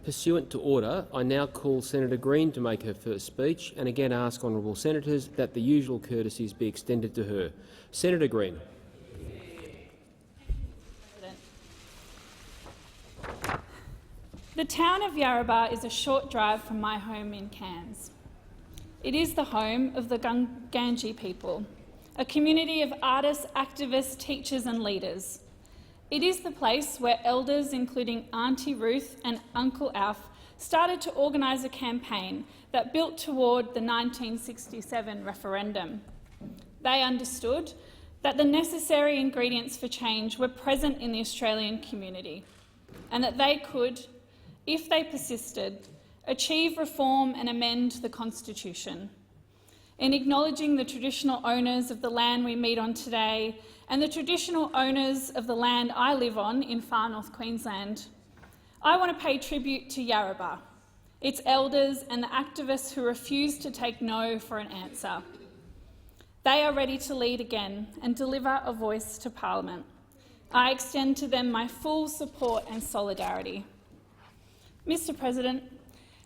Pursuant to order, I now call Senator Green to make her first speech and again ask honourable senators that the usual courtesies be extended to her. Senator Green. The town of Yarrabah is a short drive from my home in Cairns. It is the home of the Gungandji people, a community of artists, activists, teachers and leaders. It is the place where elders, including Auntie Ruth and Uncle Alf, started to organise a campaign that built toward the 1967 referendum. They understood that the necessary ingredients for change were present in the Australian community and that they could, if they persisted, achieve reform and amend the Constitution. In acknowledging the traditional owners of the land we meet on today and the traditional owners of the land I live on in far north Queensland, I want to pay tribute to Yarrabah, its elders and the activists who refuse to take no for an answer. They are ready to lead again and deliver a voice to Parliament. I extend to them my full support and solidarity. Mr. President,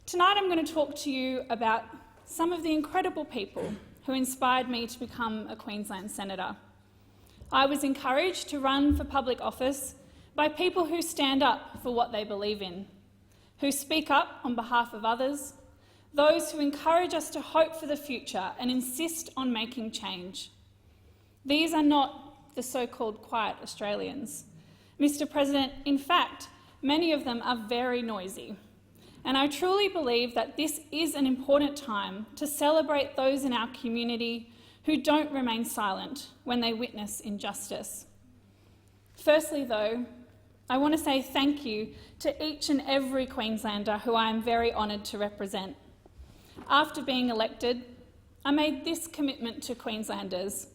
tonight I'm going to talk to you about some of the incredible people who inspired me to become a Queensland Senator. I was encouraged to run for public office by people who stand up for what they believe in, who speak up on behalf of others, those who encourage us to hope for the future and insist on making change. These are not the so-called quiet Australians. Mr. President, in fact, many of them are very noisy. And I truly believe that this is an important time to celebrate those in our community who don't remain silent when they witness injustice. Firstly, though, I want to say thank you to each and every Queenslander who I am very honoured to represent. After being elected, I made this commitment to Queenslanders,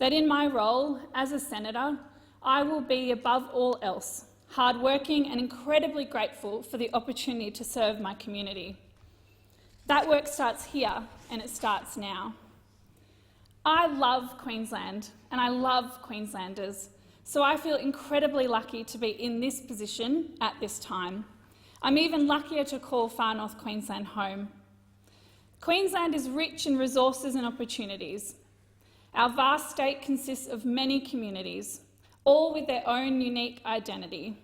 that in my role as a Senator, I will be above all else hardworking and incredibly grateful for the opportunity to serve my community. That work starts here and it starts now. I love Queensland and I love Queenslanders, so I feel incredibly lucky to be in this position at this time. I'm even luckier to call far north Queensland home. Queensland is rich in resources and opportunities. Our vast state consists of many communities, all with their own unique identity.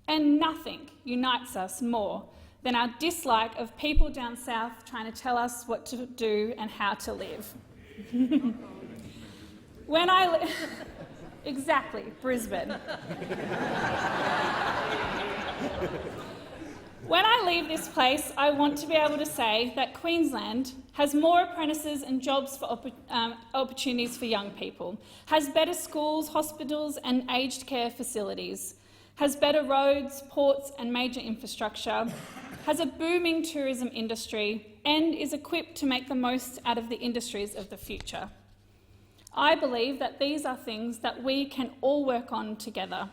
And nothing unites us more than our dislike of people down south trying to tell us what to do and how to live. Exactly, Brisbane. When I leave this place, I want to be able to say that Queensland has more apprentices and jobs for opportunities for young people, has better schools, hospitals and aged care facilities, has better roads, ports and major infrastructure, has a booming tourism industry and is equipped to make the most out of the industries of the future. I believe that these are things that we can all work on together.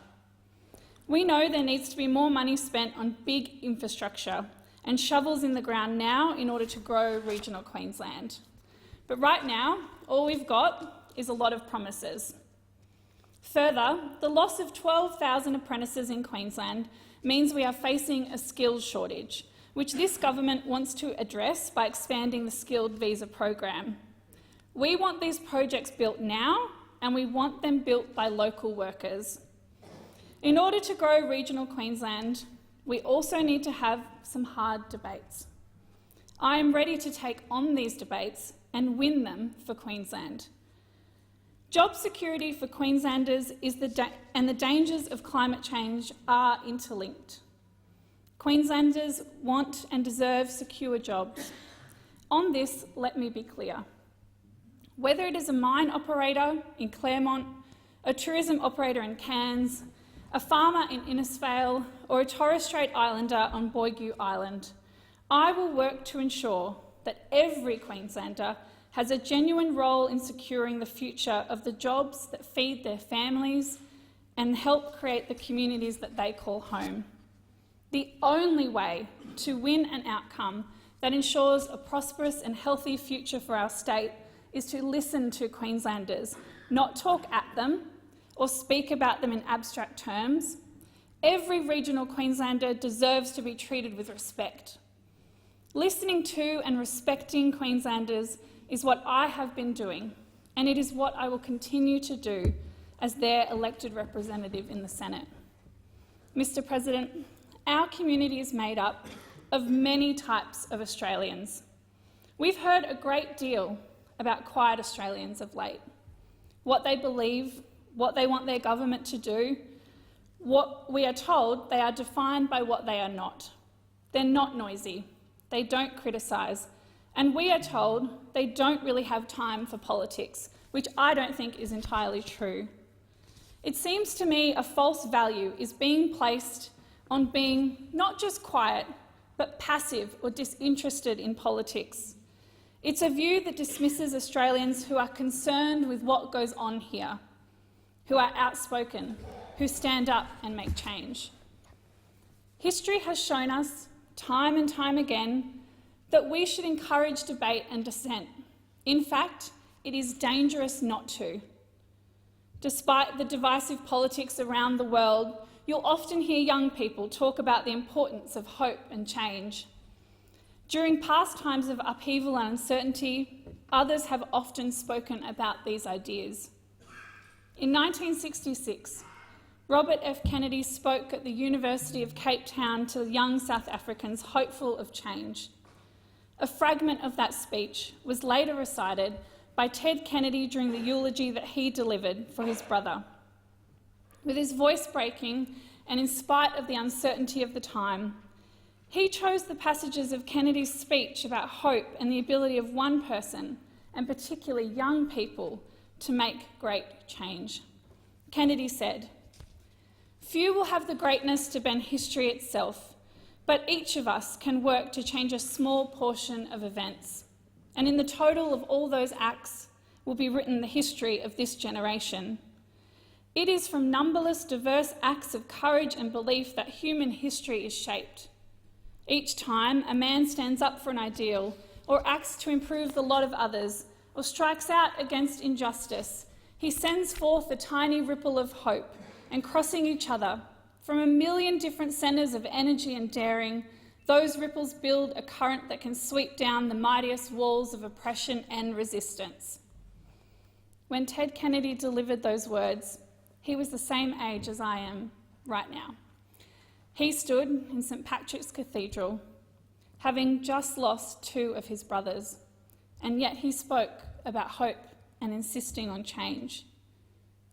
We know there needs to be more money spent on big infrastructure and shovels in the ground now in order to grow regional Queensland. But right now, all we've got is a lot of promises. Further, the loss of 12,000 apprentices in Queensland means we are facing a skills shortage, which this government wants to address by expanding the skilled visa program. We want these projects built now, and we want them built by local workers. In order to grow regional Queensland, we also need to have some hard debates. I am ready to take on these debates and win them for Queensland. Job security for Queenslanders and the dangers of climate change are interlinked. Queenslanders want and deserve secure jobs. On this, let me be clear. Whether it is a mine operator in Claremont, a tourism operator in Cairns, a farmer in Innisfail or a Torres Strait Islander on Boigu Island, I will work to ensure that every Queenslander has a genuine role in securing the future of the jobs that feed their families and help create the communities that they call home. The only way to win an outcome that ensures a prosperous and healthy future for our state is to listen to Queenslanders, not talk at them or speak about them in abstract terms. Every regional Queenslander deserves to be treated with respect. Listening to and respecting Queenslanders is what I have been doing, and it is what I will continue to do as their elected representative in the Senate. Mr. President, our community is made up of many types of Australians. We've heard a great deal about quiet Australians of late, what they believe, what they want their government to do. What we are told, they are defined by what they are not. They're not noisy, they don't criticise, and we are told they don't really have time for politics, which I don't think is entirely true. It seems to me a false value is being placed on being not just quiet, but passive or disinterested in politics. It's a view that dismisses Australians who are concerned with what goes on here, who are outspoken, who stand up and make change. History has shown us, time and time again, that we should encourage debate and dissent. In fact, it is dangerous not to. Despite the divisive politics around the world, you'll often hear young people talk about the importance of hope and change. During past times of upheaval and uncertainty, others have often spoken about these ideas. In 1966, Robert F. Kennedy spoke at the University of Cape Town to young South Africans hopeful of change. A fragment of that speech was later recited by Ted Kennedy during the eulogy that he delivered for his brother. With his voice breaking and in spite of the uncertainty of the time, he chose the passages of Kennedy's speech about hope and the ability of one person, and particularly young people, to make great change. Kennedy said, "Few will have the greatness to bend history itself, but each of us can work to change a small portion of events. And in the total of all those acts will be written the history of this generation. It is from numberless diverse acts of courage and belief that human history is shaped. Each time a man stands up for an ideal, or acts to improve the lot of others, or strikes out against injustice, he sends forth a tiny ripple of hope, and crossing each other, from a million different centres of energy and daring, those ripples build a current that can sweep down the mightiest walls of oppression and resistance." When Ted Kennedy delivered those words, he was the same age as I am right now. He stood in St. Patrick's Cathedral, having just lost two of his brothers, and yet he spoke about hope and insisting on change.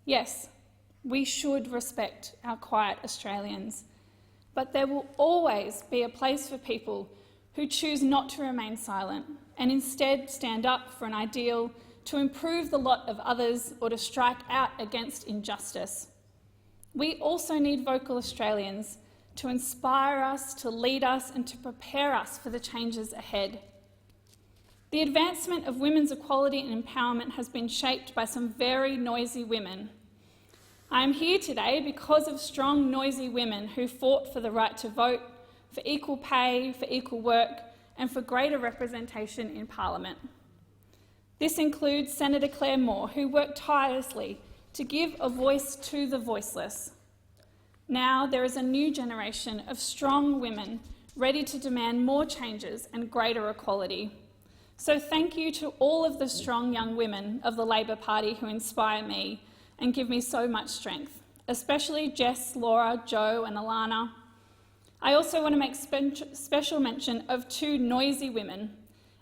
Yes, we should respect our quiet Australians, but there will always be a place for people who choose not to remain silent and instead stand up for an ideal to improve the lot of others or to strike out against injustice. We also need vocal Australians to inspire us, to lead us and to prepare us for the changes ahead. The advancement of women's equality and empowerment has been shaped by some very noisy women. I am here today because of strong, noisy women who fought for the right to vote, for equal pay, for equal work, and for greater representation in Parliament. This includes Senator Claire Moore, who worked tirelessly to give a voice to the voiceless. Now there is a new generation of strong women ready to demand more changes and greater equality. So thank you to all of the strong young women of the Labor Party who inspire me and give me so much strength, especially Jess, Laura, Jo and Alana. I also want to make special mention of two noisy women,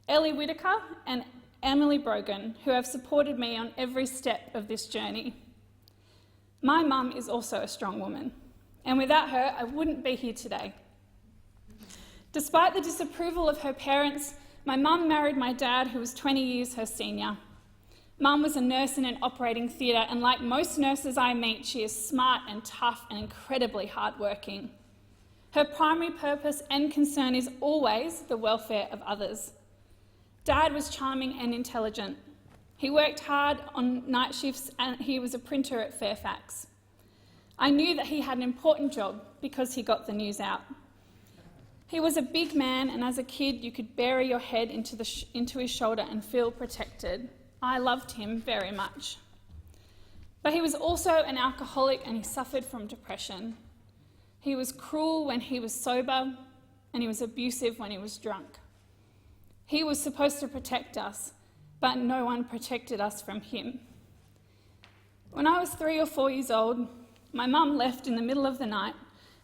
Ellie Whittaker and Emily Brogan, who have supported me on every step of this journey. My mum is also a strong woman, and without her, I wouldn't be here today. Despite the disapproval of her parents, my mum married my dad, who was 20 years her senior. Mum was a nurse in an operating theatre, and like most nurses I meet, she is smart and tough and incredibly hardworking. Her primary purpose and concern is always the welfare of others. Dad was charming and intelligent. He worked hard on night shifts and he was a printer at Fairfax. I knew that he had an important job because he got the news out. He was a big man, and as a kid you could bury your head into his shoulder and feel protected. I loved him very much. But he was also an alcoholic and he suffered from depression. He was cruel when he was sober, and he was abusive when he was drunk. He was supposed to protect us, but no one protected us from him. When I was 3 or 4 years old, my mum left in the middle of the night,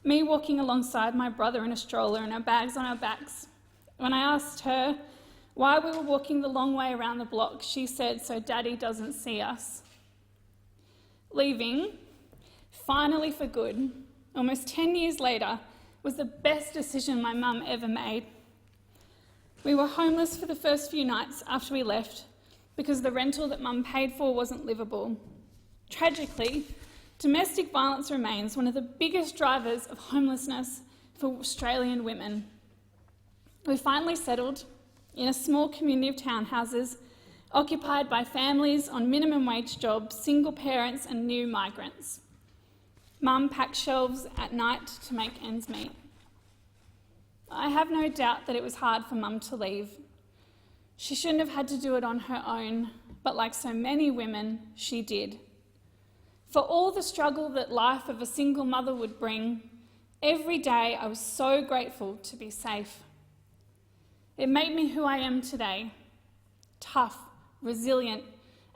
me walking alongside my brother in a stroller and our bags on our backs. When I asked her why we were walking the long way around the block, she said, "So Daddy doesn't see us." Leaving, finally for good, almost 10 years later, was the best decision my mum ever made. We were homeless for the first few nights after we left because the rental that Mum paid for wasn't livable. Tragically, domestic violence remains one of the biggest drivers of homelessness for Australian women. We finally settled in a small community of townhouses occupied by families on minimum wage jobs, single parents and new migrants. Mum packed shelves at night to make ends meet. I have no doubt that it was hard for Mum to leave. She shouldn't have had to do it on her own, but like so many women, she did. For all the struggle that life of a single mother would bring, every day I was so grateful to be safe. It made me who I am today, tough, resilient,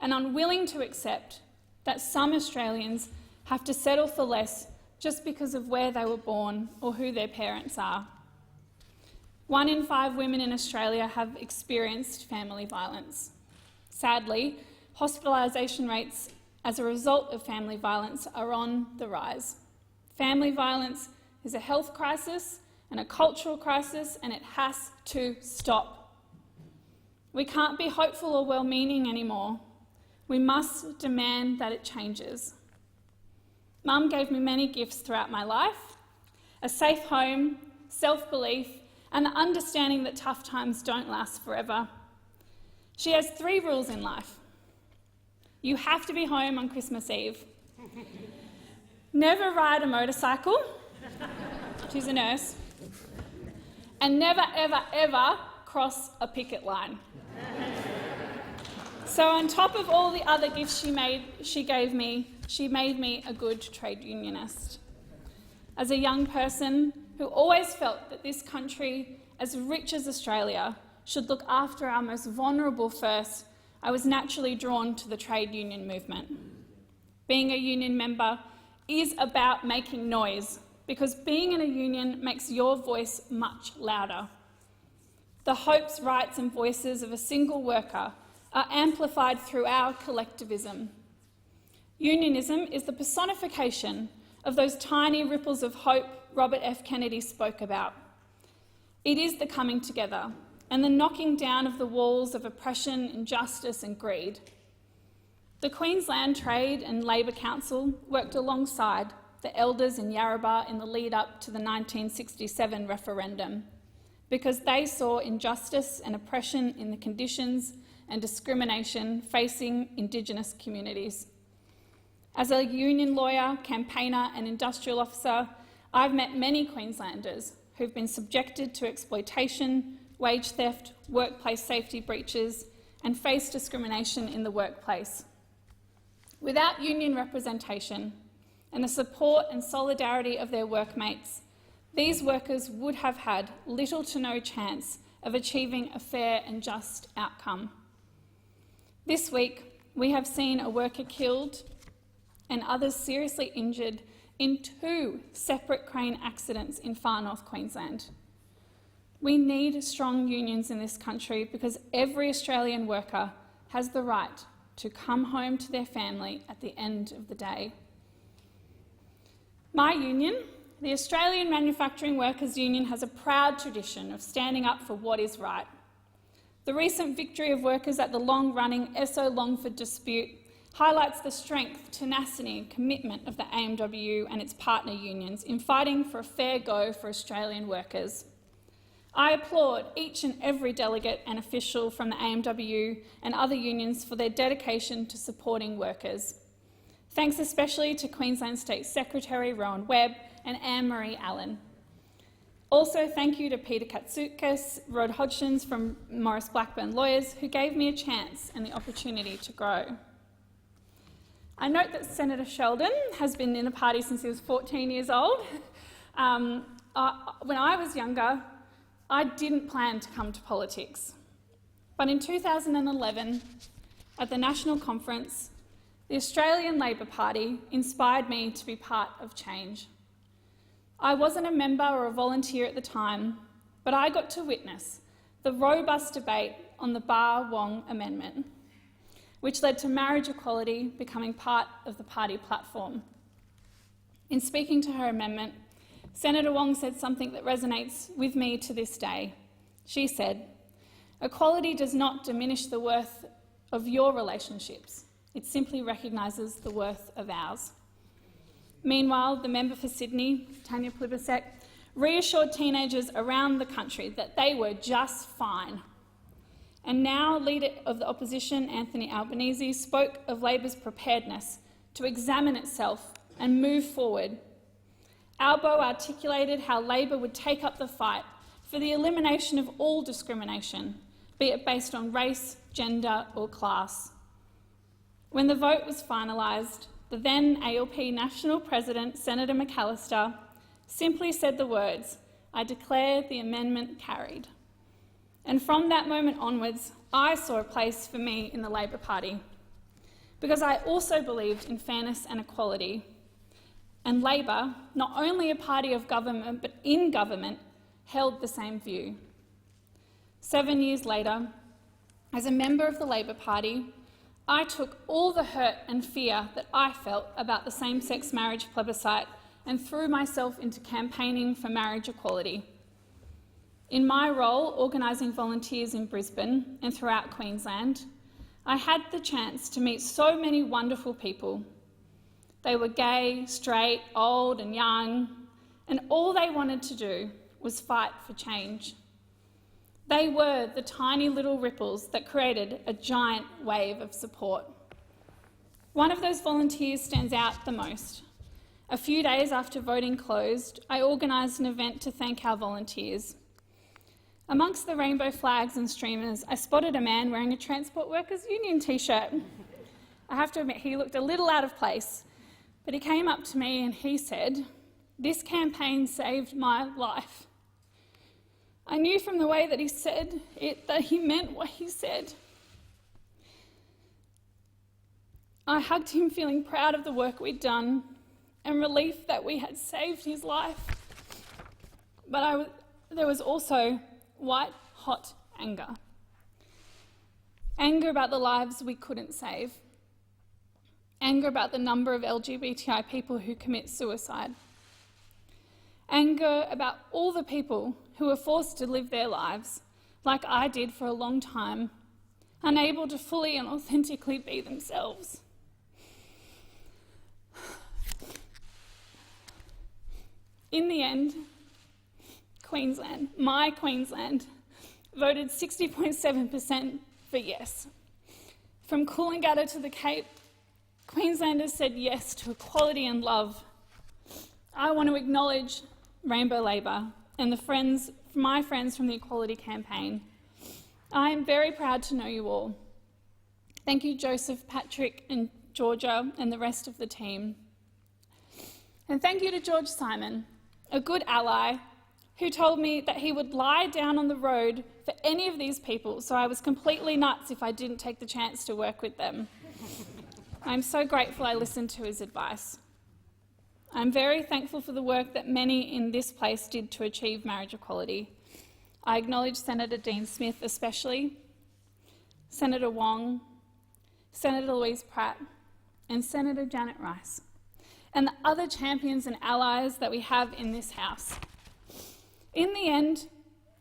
and unwilling to accept that some Australians have to settle for less just because of where they were born or who their parents are. 1 in 5 women in Australia have experienced family violence. Sadly, hospitalisation rates as a result of family violence are on the rise. Family violence is a health crisis and a cultural crisis, and it has to stop. We can't be hopeful or well-meaning anymore. We must demand that it changes. Mum gave me many gifts throughout my life: a safe home, self-belief, and the understanding that tough times don't last forever. She has 3 rules in life. You have to be home on Christmas Eve. Never ride a motorcycle. She's a nurse. And never, ever, ever cross a picket line. So on top of all the other gifts she gave me, she made me a good trade unionist. As a young person who always felt that this country, as rich as Australia, should look after our most vulnerable first, I was naturally drawn to the trade union movement. Being a union member is about making noise, because being in a union makes your voice much louder. The hopes, rights and voices of a single worker are amplified through our collectivism. Unionism is the personification of those tiny ripples of hope Robert F. Kennedy spoke about. It is the coming together and the knocking down of the walls of oppression, injustice and greed. The Queensland Trade and Labour Council worked alongside the elders in Yarrabah in the lead-up to the 1967 referendum because they saw injustice and oppression in the conditions and discrimination facing Indigenous communities. As a union lawyer, campaigner and industrial officer, I've met many Queenslanders who've been subjected to exploitation, wage theft, workplace safety breaches and faced discrimination in the workplace. Without union representation and the support and solidarity of their workmates, these workers would have had little to no chance of achieving a fair and just outcome. This week, we have seen a worker killed and others seriously injured in 2 separate crane accidents in far north Queensland. We need strong unions in this country because every Australian worker has the right to come home to their family at the end of the day. My union, the Australian Manufacturing Workers Union, has a proud tradition of standing up for what is right. The recent victory of workers at the long-running Esso Longford dispute highlights the strength, tenacity and commitment of the AMWU and its partner unions in fighting for a fair go for Australian workers. I applaud each and every delegate and official from the AMWU and other unions for their dedication to supporting workers. Thanks especially to Queensland State Secretary Rowan Webb and Anne-Marie Allen. Also thank you to Peter Katsoukis, Rod Hodgins from Morris Blackburn Lawyers, who gave me a chance and the opportunity to grow. I note that Senator Sheldon has been in the party since he was 14 years old. When I was younger, I didn't plan to come to politics. But in 2011, at the National Conference, the Australian Labor Party inspired me to be part of change. I wasn't a member or a volunteer at the time, but I got to witness the robust debate on the Barr-Wong Amendment, which led to marriage equality becoming part of the party platform. In speaking to her amendment, Senator Wong said something that resonates with me to this day. She said, "Equality does not diminish the worth of your relationships. It simply recognises the worth of ours." Meanwhile, the member for Sydney, Tanya Plibersek, reassured teenagers around the country that they were just fine. And now Leader of the Opposition, Anthony Albanese, spoke of Labor's preparedness to examine itself and move forward. Albo articulated how Labor would take up the fight for the elimination of all discrimination, be it based on race, gender or class. When the vote was finalised, the then ALP National President, Senator McAllister, simply said the words, "I declare the amendment carried." And from that moment onwards, I saw a place for me in the Labor Party, because I also believed in fairness and equality. And Labor, not only a party of government but in government, held the same view. 7 years later, as a member of the Labor Party, I took all the hurt and fear that I felt about the same-sex marriage plebiscite and threw myself into campaigning for marriage equality. In my role organising volunteers in Brisbane and throughout Queensland, I had the chance to meet so many wonderful people. They were gay, straight, old and young, and all they wanted to do was fight for change. They were the tiny little ripples that created a giant wave of support. One of those volunteers stands out the most. A few days after voting closed, I organised an event to thank our volunteers. Amongst the rainbow flags and streamers, I spotted a man wearing a Transport Workers Union t-shirt. I have to admit, he looked a little out of place, but he came up to me and he said, "This campaign saved my life." I knew from the way that he said it that he meant what he said. I hugged him, feeling proud of the work we'd done and relief that we had saved his life. But there was also white-hot anger. Anger about the lives we couldn't save. Anger about the number of LGBTI people who commit suicide. Anger about all the people who are forced to live their lives, like I did for a long time, unable to fully and authentically be themselves. In the end, Queensland, my Queensland, voted 60.7% for yes. From Coolangatta to the Cape, Queenslanders said yes to equality and love. I want to acknowledge Rainbow Labor and my friends from the Equality Campaign. I am very proud to know you all. Thank you, Joseph, Patrick and Georgia and the rest of the team. And thank you to George Simon, a good ally who told me that he would lie down on the road for any of these people, so I was completely nuts if I didn't take the chance to work with them. I'm so grateful I listened to his advice. I'm very thankful for the work that many in this place did to achieve marriage equality. I acknowledge Senator Dean Smith especially, Senator Wong, Senator Louise Pratt, and Senator Janet Rice, and the other champions and allies that we have in this House. In the end,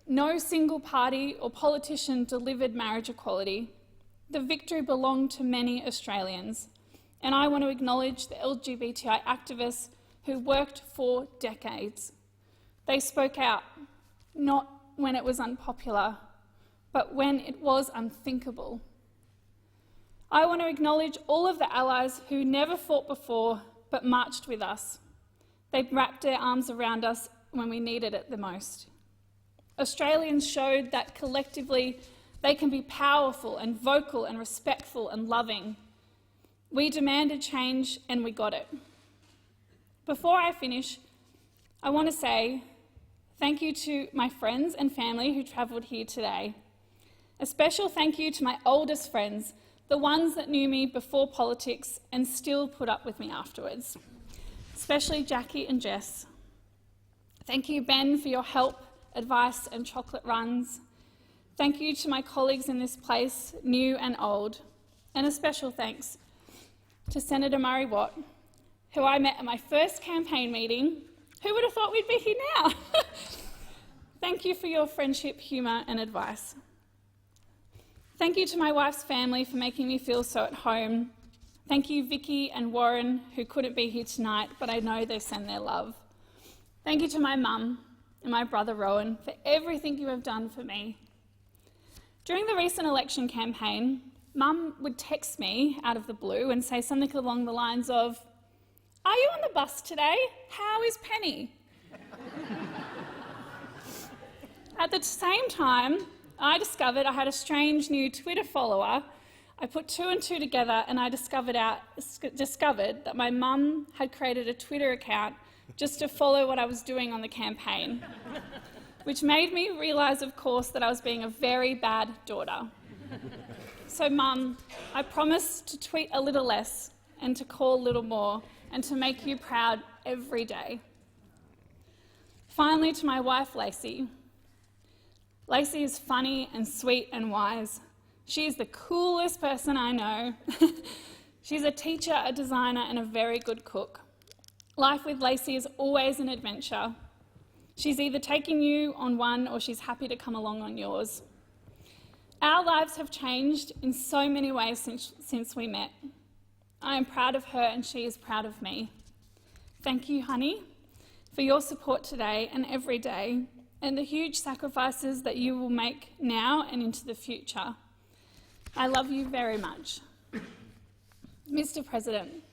no single party or politician delivered marriage equality. The victory belonged to many Australians, and I want to acknowledge the LGBTI activists who worked for decades. They spoke out, not when it was unpopular, but when it was unthinkable. I want to acknowledge all of the allies who never fought before but marched with us. They wrapped their arms around us when we needed it the most. Australians showed that collectively they can be powerful and vocal and respectful and loving. We demanded change and we got it. Before I finish, I want to say thank you to my friends and family who travelled here today. A special thank you to my oldest friends, the ones that knew me before politics and still put up with me afterwards, especially Jackie and Jess. Thank you, Ben, for your help, advice and chocolate runs. Thank you to my colleagues in this place, new and old. And a special thanks to Senator Murray Watt, who I met at my first campaign meeting. Who would have thought we'd be here now? Thank you for your friendship, humour and advice. Thank you to my wife's family for making me feel so at home. Thank you, Vicky and Warren, who couldn't be here tonight, but I know they send their love. Thank you to my mum and my brother Rowan for everything you have done for me. During the recent election campaign, Mum would text me out of the blue and say something along the lines of, "Are you on the bus today? How is Penny?" At the same time, I discovered I had a strange new Twitter follower. I put two and two together and I discovered that my mum had created a Twitter account just to follow what I was doing on the campaign, which made me realise, of course, that I was being a very bad daughter. So, Mum, I promise to tweet a little less and to call a little more and to make you proud every day. Finally, to my wife, Lacey. Lacey is funny and sweet and wise. She is the coolest person I know. She's a teacher, a designer, and a very good cook. Life with Lacey is always an adventure. She's either taking you on one or she's happy to come along on yours. Our lives have changed in so many ways since we met. I am proud of her and she is proud of me. Thank you, honey, for your support today and every day, and the huge sacrifices that you will make now and into the future. I love you very much. Mr. President,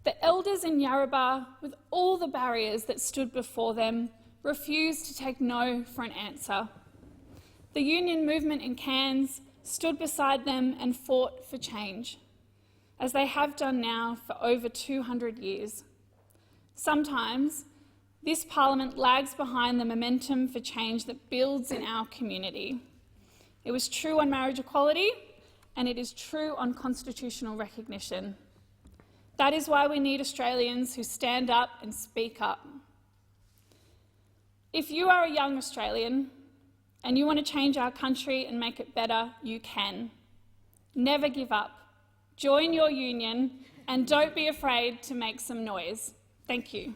the elders in Yarrabah, with all the barriers that stood before them, refused to take no for an answer. The union movement in Cairns stood beside them and fought for change, as they have done now for over 200 years. Sometimes, this parliament lags behind the momentum for change that builds in our community. It was true on marriage equality, and it is true on constitutional recognition. That is why we need Australians who stand up and speak up. If you are a young Australian and you want to change our country and make it better, you can. Never give up. Join your union and don't be afraid to make some noise. Thank you.